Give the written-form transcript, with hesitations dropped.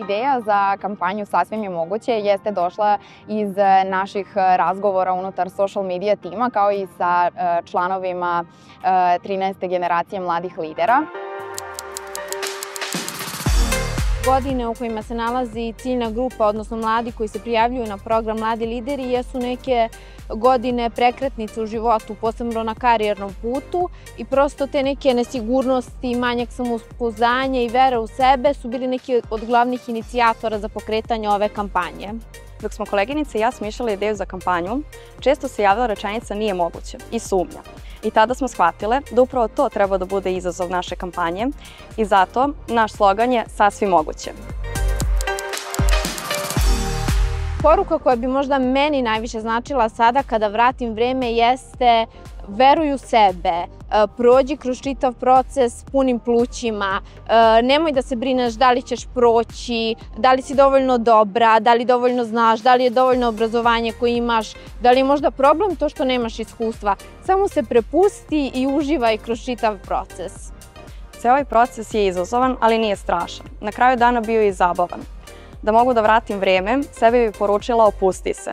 Ideja za kampanju Sasvim je moguće jeste došla iz naših razgovora unutar social media tima, kao i sa članovima 13. generacije mladih lidera. Godine u kojima se nalazi ciljna grupa, odnosno mladi koji se prijavljuju na program Mladi lideri, jesu neke godine prekretnice u životu, posebno na karijernom putu, i prosto te neke nesigurnosti, manjak samopouzdanja i vera u sebe su bili neki od glavnih inicijatora za pokretanje ove kampanje. Dok smo koleginice i ja smišljali ideju za kampanju, često se javila rečenica nije moguće i sumnja. I tada smo shvatile da upravo to treba da bude izazov naše kampanje i zato naš slogan je Sasvim moguće. Poruka koja bi možda meni najviše značila sada kada vratim vreme jeste veruj u sebe, prođi kroz čitav proces punim plućima, nemoj da se brineš da li ćeš proći, da li si dovoljno dobra, da li dovoljno znaš, da li je dovoljno obrazovanje koje imaš, da li je možda problem to što nemaš iskustva. Samo se prepusti i uživaj kroz čitav proces. Ceo ovaj proces je izazovan, ali nije strašan. Na kraju dana bio je i zabavan. Da mogu da vratim vreme, sebi bih poručila opusti se.